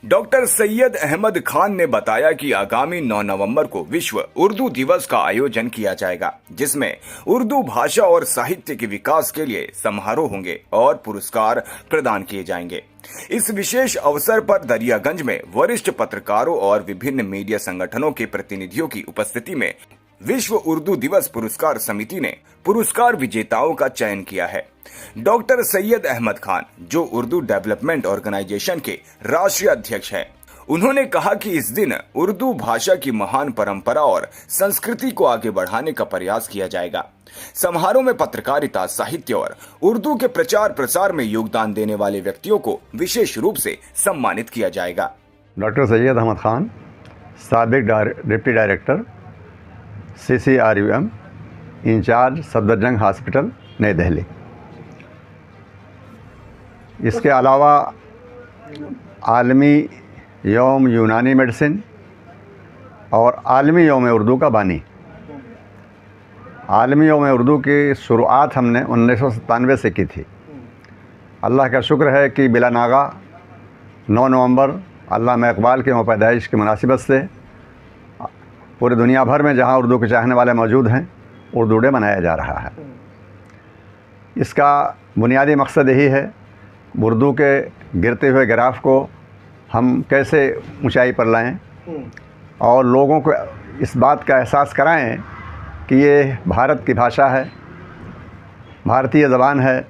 Doctor Syed Ahmed Khan ने बताया कि आगामी 9 नवंबर को विश्व उर्दू दिवस का आयोजन किया जाएगा, जिसमें उर्दू भाषा और साहित्य के विकास के लिए समारोह होंगे और पुरस्कार प्रदान किए जाएंगे। इस विशेष अवसर पर दरियागंज में वरिष्ठ पत्रकारों और विभिन्न मीडिया संगठनों के प्रतिनिधियों की उपस्थिति में विश्व उर्दू दिवस पुरस्कार समिति ने पुरस्कार विजेताओं का चयन किया है। डॉक्टर सैयद अहमद खान, जो उर्दू डेवलपमेंट ऑर्गेनाइजेशन के राष्ट्रीय अध्यक्ष हैं, उन्होंने कहा कि इस दिन उर्दू भाषा की महान परंपरा और संस्कृति को आगे बढ़ाने का प्रयास किया जाएगा। समारोह में पत्रकारिता, साहित्य और उर्दू के प्रचार प्रसार में योगदान देने वाले व्यक्तियों को विशेष रूप से सम्मानित किया जाएगा। डॉक्टर सैयद अहमद खान, साबिक deputy director CCRUM, incharge Safdarjung hospital, नई दिल्ली। इसके अलावा आलमी यौम यूनानी मेडिसिन और आलमी यौम उर्दू का बानी। आलमी यौम उर्दू की शुरुआत हमने 1997 से की थी। अल्लाह का शुक्र है कि बिला नागा 9 नवंबर अल्लामा इकबाल के पैदाइश की मुनासिबत से पूरी दुनिया भर में जहां उर्दू के चाहने वाले मौजूद हैं, उर्दू डे मनाया जा रहा है। इसका बुनियादी मकसद यही है, उर्दू के गिरते हुए ग्राफ को हम कैसे ऊंचाई पर लाएं और लोगों को इस बात का एहसास कराएं कि ये भारत की भाषा है, भारतीय ज़बान है।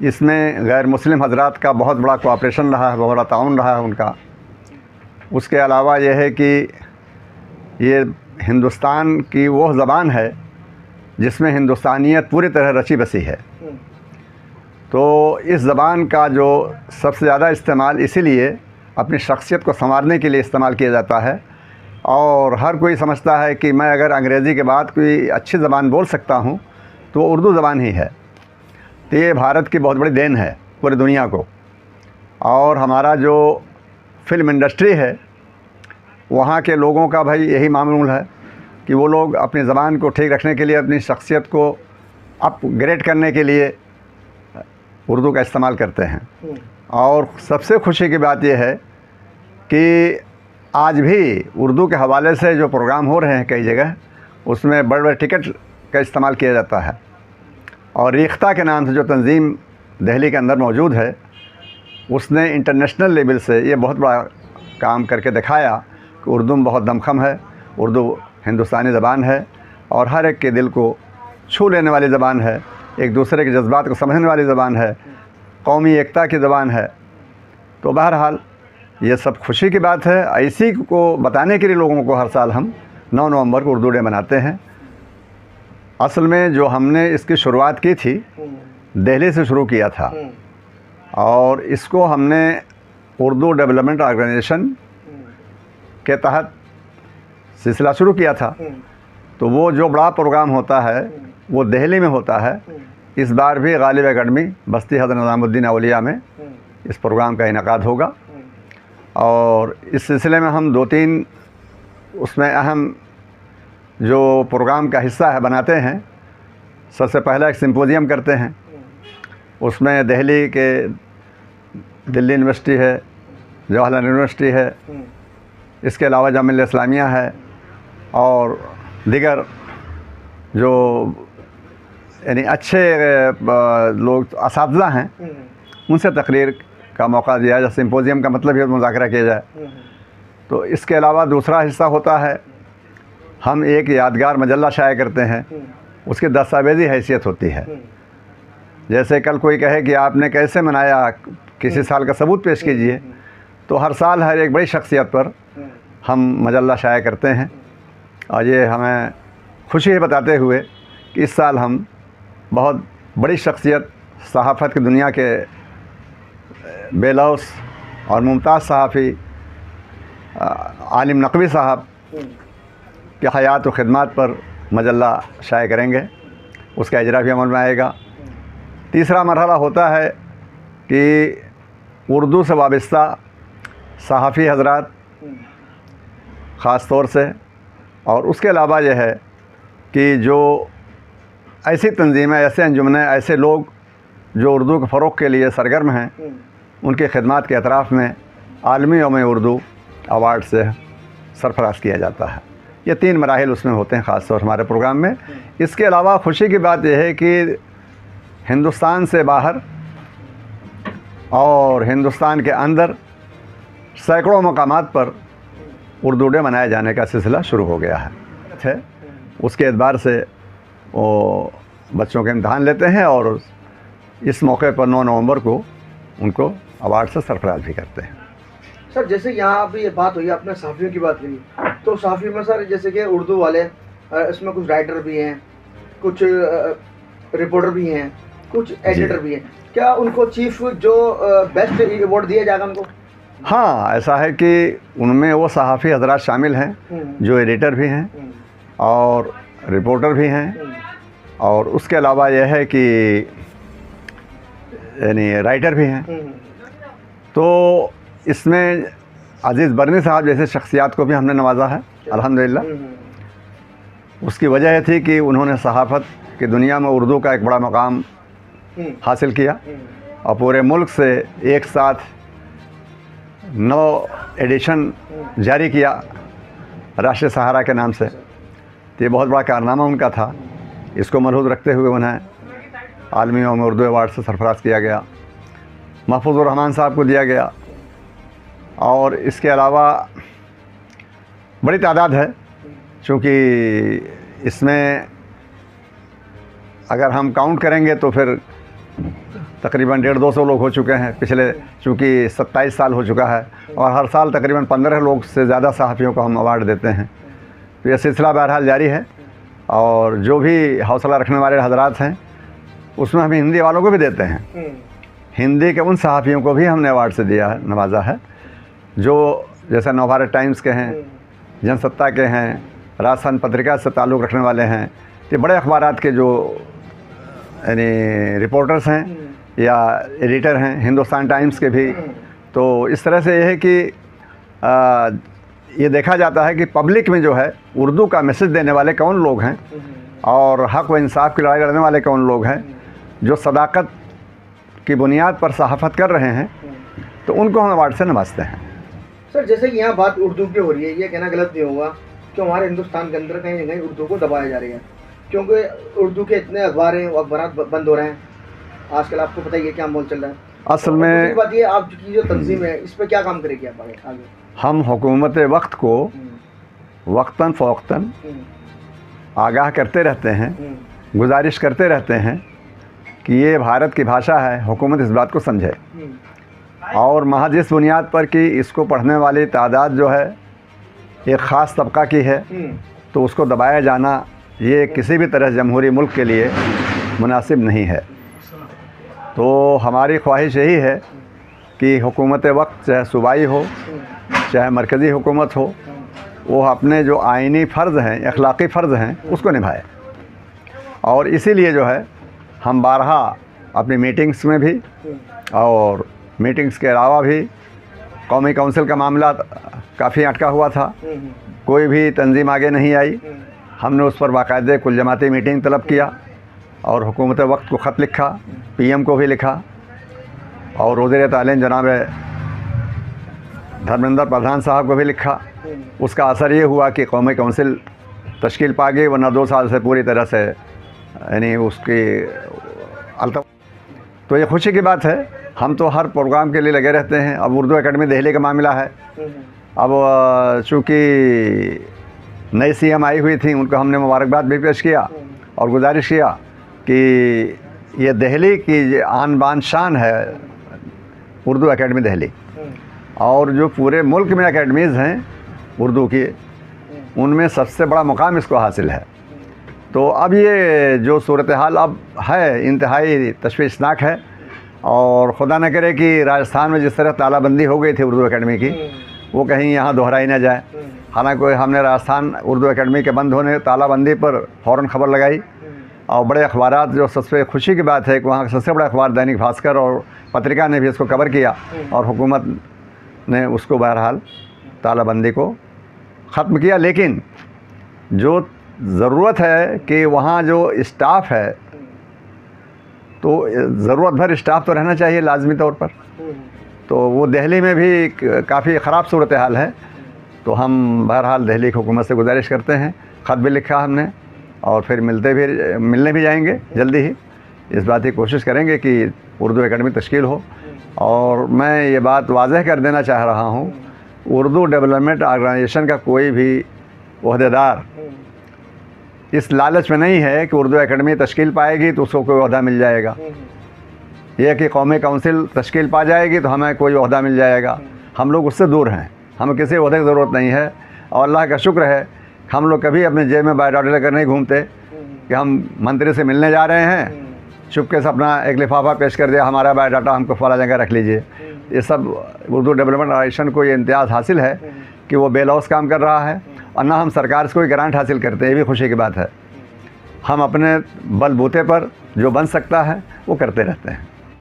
इसमें गैर मुस्लिम हजरात का बहुत बड़ा कोऑपरेशन रहा है, बहुत बड़ा ताउन रहा है उनका। उसके अलावा यह है कि ये हिंदुस्तान की वो ज़बान है जिसमें हिंदुस्तानियत पूरी तरह रची बसी है। तो इस ज़बान का जो सबसे ज़्यादा इस्तेमाल इसीलिए अपनी शख्सियत को संवारने के लिए इस्तेमाल किया जाता है। और हर कोई समझता है कि मैं अगर अंग्रेज़ी के बाद कोई अच्छी ज़बान बोल सकता हूँ तो वो उर्दू ज़बान ही है। तो ये भारत की बहुत बड़ी देन है पूरी दुनिया को। और हमारा जो फिल्म इंडस्ट्री है, वहाँ के लोगों का भाई यही मामूल है कि वो लोग अपनी ज़बान को ठीक रखने के लिए, अपनी शख्सियत को अपग्रेड करने के लिए उर्दू का इस्तेमाल करते हैं। और सबसे खुशी की बात यह है कि आज भी उर्दू के हवाले से जो प्रोग्राम हो रहे हैं कई जगह, उसमें बड़े बड़े टिकट का इस्तेमाल किया जाता है। और रेख्ता के नाम से जो तंजीम दिल्ली के अंदर मौजूद है, उसने इंटरनेशनल लेवल से ये बहुत बड़ा काम करके दिखाया कि उर्दू में बहुत दमखम है, उर्दू हिंदुस्तानी ज़बान है और हर एक के दिल को छू लेने वाली ज़बान है, एक दूसरे के जज्बात को समझने वाली ज़बान है, कौमी एकता की ज़बान है। तो बहरहाल ये सब खुशी की बात है। ऐसी को बताने के लिए लोगों को हर साल हम 9 नवंबर को उर्दू डे मनाते हैं। असल में जो हमने इसकी शुरुआत की थी, दिल्ली से शुरू किया था और इसको हमने उर्दू डेवलपमेंट ऑर्गेनाइजेशन के तहत सिलसिला शुरू किया था। तो वो जो बड़ा प्रोग्राम होता है वो दिल्ली में होता है। इस बार भी गालिब अकेडमी बस्ती हज़रत निज़ामुद्दीन औलिया में इस प्रोग्राम का इनेकाद होगा। और इस सिलसिले में हम 2-3 उसमें अहम जो प्रोग्राम का हिस्सा है बनाते हैं। सबसे पहला एक सिंपोजियम करते हैं, उसमें दिल्ली यूनिवर्सिटी है, जवाहरलाल यूनिवर्सिटी है, इसके अलावा जामिया इस्लामिया है और दीगर जो यानी अच्छे लोग असातिज़ा हैं, उनसे तकरीर का मौका दिया जाए। सिंपोजियम का मतलब ये मुज़ाकरा किया जाए। तो इसके अलावा दूसरा हिस्सा होता है, हम एक यादगार मजल्ला शाया करते हैं, उसकी दस्तावेज़ी हैसियत होती है। जैसे कल कोई कहे कि आपने कैसे मनाया, किसी साल का सबूत पेश कीजिए। तो हर साल हर एक बड़ी शख्सियत पर हम मजल्ला शाया करते हैं। और ये हमें खुशी है बताते हुए कि इस साल हम बहुत बड़ी शख्सियत, सहाफ़त की दुनिया के बेलौस और मुमताज़ सहाफ़ी आलिम नकवी साहब की हयात व ख़िदमत पर मजल्ला शाया करेंगे। उसका इजरा भी अमल में आएगा। तीसरा मरहला होता है कि उर्दू से वाबस्ता सहाफ़ी हज़रात ख़ास तौर से, और उसके अलावा यह है कि जो ऐसी तंजीमें, ऐसे अंजुमनें, ऐसे लोग जो उर्दू के फ़रोग़ के लिए सरगर्म हैं, उनकी खिदमत के अतराफ़ में आलमी यौम उर्दू अवार्ड से सरफराज किया जाता है। ये 3 मराहिल उसमें होते हैं ख़ास तौर हमारे प्रोग्राम में। इसके अलावा खुशी की बात यह है कि हिंदुस्तान से बाहर और हिंदुस्तान के अंदर सैकड़ों मकामात पर उर्दू डे मनाए जाने का सिलसिला शुरू हो गया है। उसके एतबार से वो बच्चों के इम्तहान लेते हैं और इस मौके पर 9 नवंबर को उनको अवार्ड से सरफराज भी करते हैं। सर जैसे यहाँ अभी ये बात हुई, आपने सहाफ़ियों की बात करी, तो सहाफ़ी में सर जैसे कि उर्दू वाले इसमें कुछ राइटर भी हैं, कुछ रिपोर्टर भी हैं, कुछ एडिटर भी हैं, क्या उनको चीफ जो बेस्ट अवार्ड दिया जाएगा उनको? हाँ, ऐसा है कि उनमें वो सहाफ़ी हजरात शामिल हैं जो एडिटर भी हैं और रिपोर्टर भी हैं, और उसके अलावा यह है कि यानी राइटर भी हैं। तो इसमें अजीज़ बरनी साहब जैसे शख्सियात को भी हमने नवाजा है अल्हम्दुलिल्लाह। उसकी वजह यह थी कि उन्होंने सहाफ़त की दुनिया में उर्दू का एक बड़ा मकाम हासिल किया और पूरे मुल्क से एक साथ 9 एडिशन जारी किया राष्ट्रीय सहारा के नाम से। तो ये बहुत बड़ा कारनामा उनका था। इसको मलहूज़ रखते हुए उन्हें आलमी यौम उर्दू अवार्ड से सरफराज किया गया, महफूज़ुर रहमान साहब को दिया गया। और इसके अलावा बड़ी तादाद है, चूँकि इसमें अगर हम काउंट करेंगे तो फिर तकरीबन 150-200 लोग हो चुके हैं पिछले, चूँकि 27 साल हो चुका है और हर साल तकरीबन 15 लोग से ज़्यादा सहाफ़ियों को हम अवार्ड देते हैं। तो ये सिलसिला बहरहाल जारी है और जो भी हौसला रखने वाले हजरात हैं उसमें हम हिंदी वालों को भी देते हैं। हिंदी के उन सहाफ़ियों को भी हमने अवार्ड से दिया है, नवाजा है, जो जैसे नवभारत टाइम्स के हैं, जनसत्ता के हैं, राजस्थान पत्रिका से ताल्लुक़ रखने वाले हैं, ये बड़े अखबारात के जो यानी रिपोर्टर्स हैं या एडिटर हैं, हिंदुस्तान टाइम्स के भी। तो इस तरह से यह है कि ये देखा जाता है कि पब्लिक में जो है उर्दू का मैसेज देने वाले कौन लोग हैं और हक़ व इंसाफ की लड़ाई लड़ने वाले कौन लोग हैं, जो सदाकत की बुनियाद पर सहाफ़त कर रहे हैं, तो उनको हम अवार्ड से नवाजते हैं। सर जैसे कि यहाँ बात उर्दू की हो रही है, ये कहना गलत नहीं होगा कि हमारे हिंदुस्तान के अंदर कहीं ना कहीं उर्दू को दबाया जा रही है, क्योंकि उर्दू के इतने अखबार हैं, वो अखबार बंद हो रहे हैं आजकल। आपको पता ही है क्या माहौल चल रहा है। असल में बात ये आपकी जो तंजीम है इस पर क्या काम करेगी आप आगे? हम हुकूमत वक्त को वक्तन फ़ौक्तन आगाह करते रहते हैं, गुजारिश करते रहते हैं कि ये भारत की भाषा है, हुकूमत इस बात को समझे और महज इस बुनियाद पर कि इसको पढ़ने वाली तादाद जो है एक ख़ास तबका की है, तो उसको दबाया जाना ये किसी भी तरह जमहूरी मुल्क के लिए मुनासिब नहीं है। तो हमारी ख्वाहिश यही है कि हुकूमत वक्त चाहे सूबाई हो चाहे मरकज़ी हुकूमत हो, वो अपने जो आइनी फ़र्ज़ हैं, अखलाक़ी फ़र्ज़ हैं, उसको निभाए। और इसीलिए जो है हम बारहा अपनी मीटिंग्स में भी और मीटिंग्स के अलावा भी कौमी काउंसिल का मामला काफ़ी अटका हुआ था, कोई भी तंजीम आगे नहीं आई। हमने उस पर बाकायदे कुल जमाती मीटिंग तलब किया और हुकूमत वक्त को ख़त लिखा, PM को भी लिखा और वज़ीर तालीम जनाब धर्मेंद्र प्रधान साहब को भी लिखा। उसका असर ये हुआ कि कौमी काउंसिल तश्कील पा गई, वरना 2 साल से पूरी तरह से यानी उसकी तो ये खुशी की बात है। हम तो हर प्रोग्राम के लिए लगे रहते हैं। अब उर्दू एकेडमी दिल्ली का मामला है, अब चूँकि नई CM आई हुई थी, उनको हमने मुबारकबाद भी पेश किया और गुजारिश किया कि ये दिल्ली की आन बान शान है उर्दू एकेडमी दिल्ली, और जो पूरे मुल्क में एकेडमीज़ हैं उर्दू की, उनमें सबसे बड़ा मुकाम इसको हासिल है। तो अब ये जो सूरत हाल अब है इंतहाई तशवीशनाक है, और खुदा न करे कि राजस्थान में जिस तरह तालाबंदी हो गई थी उर्दू एकेडमी की, वो कहीं यहाँ दोहराई ना जाए। हालांकि हमने राजस्थान उर्दू एकेडमी के बंद होने तालाबंदी पर फ़ौरन खबर लगाई और बड़े अखबारात, जो सबसे खुशी की बात है कि वहाँ का सबसे बड़ा अखबार दैनिक भास्कर और पत्रिका ने भी इसको कवर किया और हुकूमत ने उसको बहरहाल तालाबंदी को ख़त्म किया। लेकिन जो ज़रूरत है कि वहाँ जो स्टाफ है, तो ज़रूरत भर स्टाफ तो रहना चाहिए लाजमी तौर पर। तो वो दिल्ली में भी काफ़ी ख़राब सूरत हाल है। तो हम बहरहाल दिल्ली की हुकूमत से गुजारिश करते हैं, ख़त भी लिखा हमने और फिर मिलने भी जाएंगे जल्दी ही। इस बात की कोशिश करेंगे कि उर्दू एकेडमी तश्कील हो। और मैं ये बात वाज़ह कर देना चाह रहा हूँ, उर्दू डेवलपमेंट ऑर्गेनाइजेशन का कोई भी ओहदेदार इस लालच में नहीं है कि उर्दू एकेडमी तश्कील पाएगी तो उसको कोई ओहदा मिल जाएगा, यह कि कौमी काउंसिल तश्कील पा जाएगी तो हमें कोई ओहदा मिल जाएगा। हम लोग उससे दूर हैं, हमें किसी ओहदे की ज़रूरत नहीं है। और अल्लाह का शुक्र है हम लोग कभी अपने जेब में बायोडाटा लेकर नहीं घूमते कि हम मंत्री से मिलने जा रहे हैं, चुपके से अपना एक लिफाफा पेश कर दिया, हमारा बायोडाटा हमको फला जगह रख लीजिए। ये सब उर्दू डेवलपमेंट ऑर्गेनाइजेशन को ये इम्तियाज़ हासिल है कि वो बेलौस काम कर रहा है और ना हम सरकार से कोई ग्रांट हासिल करते हैं, ये भी खुशी की बात है। हम अपने बलबूते पर जो बन सकता है वो करते रहते हैं।